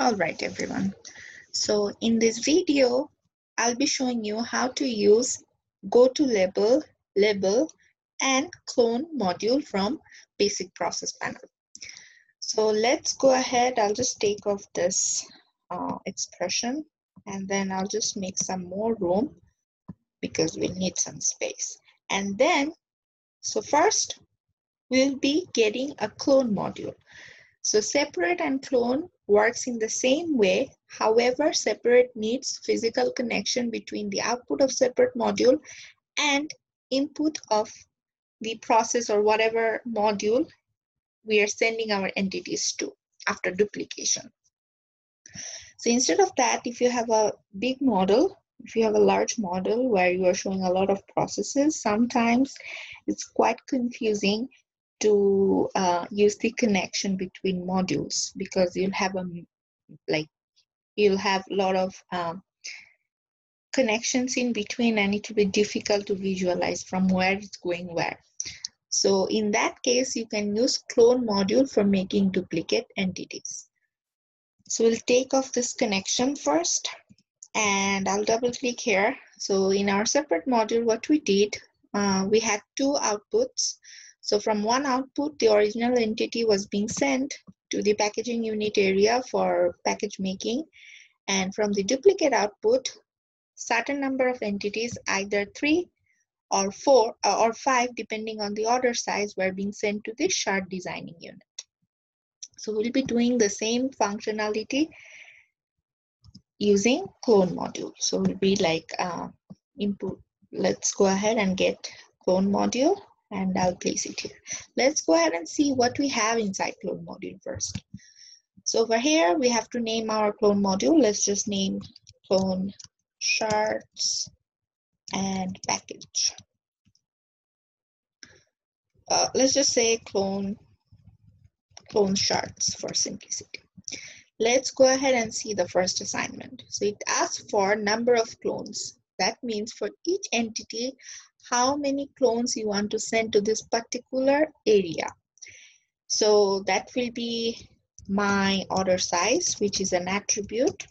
All right, everyone. So in this video, I'll be showing you how to use go to label, and clone module from basic process panel. So let's go ahead. I'll just take off this expression and then I'll just make some more room because we need some space. And then, so first we'll be getting a clone module. So separate and clone works in the same way. However, separate needs physical connection between the output of separate module and input of the process or whatever module we are sending our entities to after duplication. So instead of that, if you have a big model, if you have a large model where you are showing a lot of processes, sometimes it's quite confusing to use the connection between modules because you'll have a lot of connections in between and it will be difficult to visualize from where it's going where. So in that case, you can use clone module for making duplicate entities. So we'll take off this connection first and I'll double click here. So in our separate module, what we did, we had two outputs. So from one output, the original entity was being sent to the packaging unit area for package making. And from the duplicate output, certain number of entities, either 3 or 4 or 5, depending on the order size, were being sent to the shard designing unit. So we'll be doing the same functionality using clone module. So we'll be like input. Let's go ahead and get clone module and I'll place it here. Let's go ahead and see what we have inside clone module first. So over here, we have to name our clone module. Let's just name clone shards and package. Let's just say clone shards for simplicity. Let's go ahead and see the first assignment. So it asks for number of clones. That means for each entity, how many clones you want to send to this particular area. So that will be my order size, which is an attribute,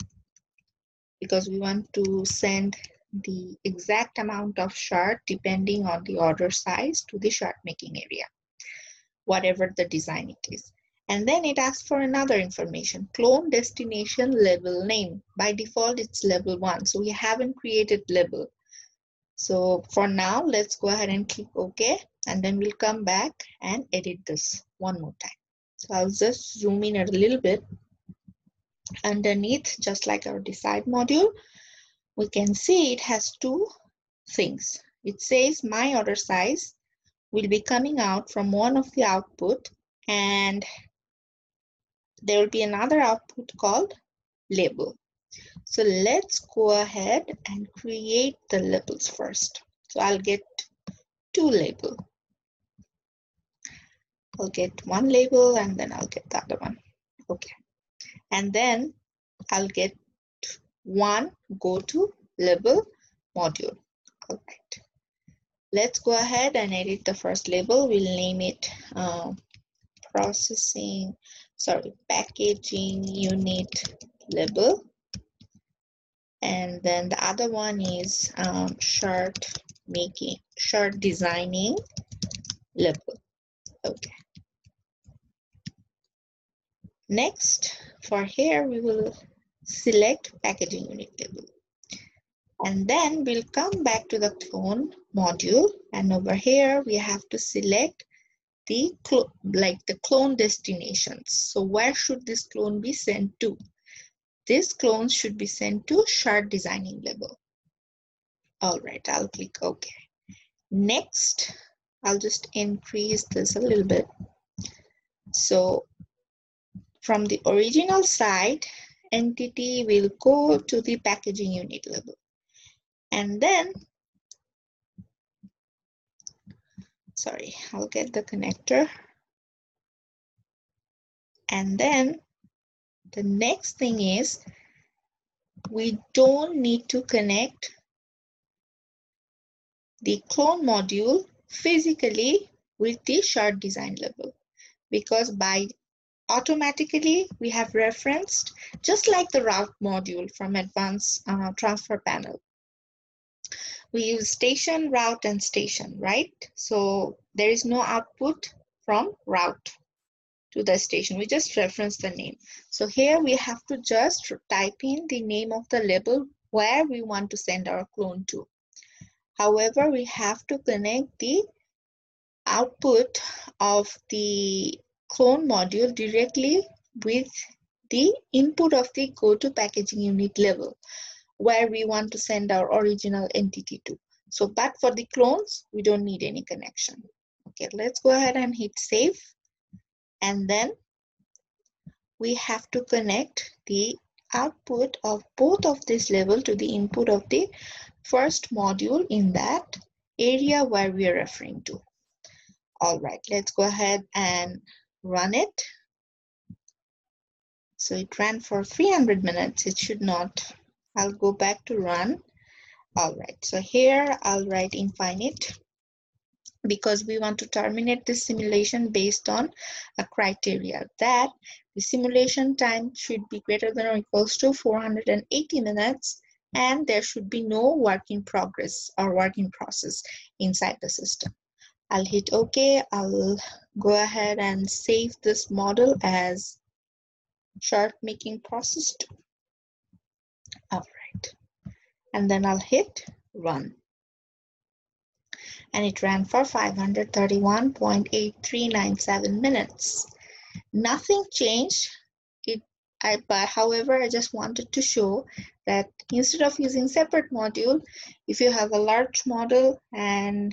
because we want to send the exact amount of shard depending on the order size to the shard making area, whatever the design it is. And then it asks for another information, clone destination label name. By default, it's label 1. So we haven't created label. So for now, let's go ahead and click OK. And then we'll come back and edit this one more time. So I'll just zoom in a little bit. Underneath, just like our decide module, we can see it has two things. It says my order size will be coming out from one of the output, and there will be another output called label. So let's go ahead and create the labels first. So I'll get 2 labels. I'll get one label and then I'll get the other one. Okay. And then I'll get one go to label module. All right. Let's go ahead and edit the first label. We'll name it packaging unit label. And then the other one is shard designing label. Okay. Next, for here, we will select packaging unit label. And then we'll come back to the clone module. And over here, we have to select the clone destinations. So where should this clone be sent to? This clone should be sent to shard designing label. All right, I'll click OK. Next, I'll just increase this a little bit. So from the original side, entity will go to the packaging unit label. And then, I'll get the connector. And then the next thing is we don't need to connect the clone module physically with the shard design label, because by automatically we have referenced, just like the route module from advanced transfer panel. We use station, route, and station, right? So there is no output from route to the station. We just reference the name. So here we have to just type in the name of the label where we want to send our clone to. However, we have to connect the output of the clone module directly with the input of the go to packaging unit level where we want to send our original entity to. So, but for the clones, we don't need any connection. Okay, let's go ahead and hit save. And then we have to connect the output of both of this level to the input of the first module in that area where we are referring to. All right, let's go ahead and run it. So it ran for 300 minutes. It should not. I'll go back to run. All right, so here I'll write infinite because we want to terminate this simulation based on a criteria that the simulation time should be greater than or equals to 480 minutes and there should be no work in progress or work in process inside the system. I'll hit OK. I'll go ahead and save this model as chart making process 2. All right, and then I'll hit run. And it ran for 531.8397 minutes. Nothing changed. However, I just wanted to show that instead of using separate module, if you have a large model and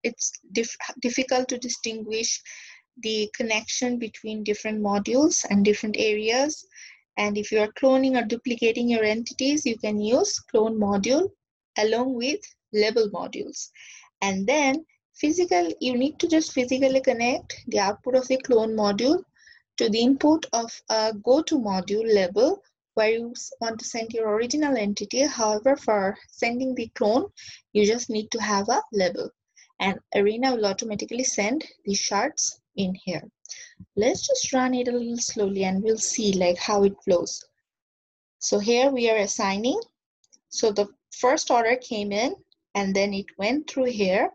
it's difficult to distinguish the connection between different modules and different areas. And if you are cloning or duplicating your entities, you can use clone module along with label modules. And then you need to just physically connect the output of the clone module to the input of a go-to module label where you want to send your original entity. However, for sending the clone, you just need to have a label. And Arena will automatically send the shards in here. Let's just run it a little slowly and we'll see like how it flows. So here we are assigning. So the first order came in and then it went through here.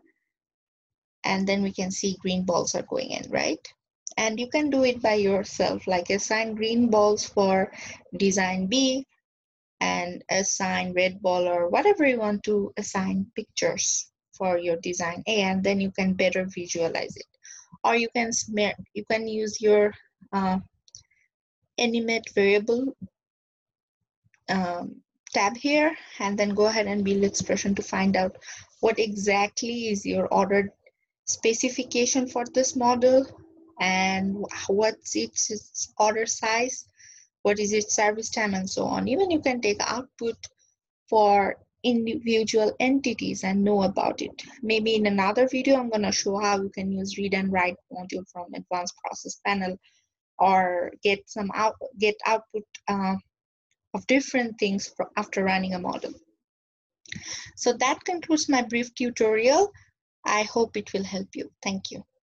And then we can see green balls are going in, right? And you can do it by yourself, like assign green balls for design B and assign red ball or whatever you want to assign pictures for your design A, and then you can better visualize it. Or you can use your animate variable tab here and then go ahead and build expression to find out what exactly is your ordered specification for this model and what's its order size, what is its service time, and so on. Even you can take output for individual entities and know about it. Maybe in another video, I'm going to show how you can use read and write module from advanced process panel or get output of different things after running a model. So that concludes my brief tutorial. I hope it will help you. Thank you.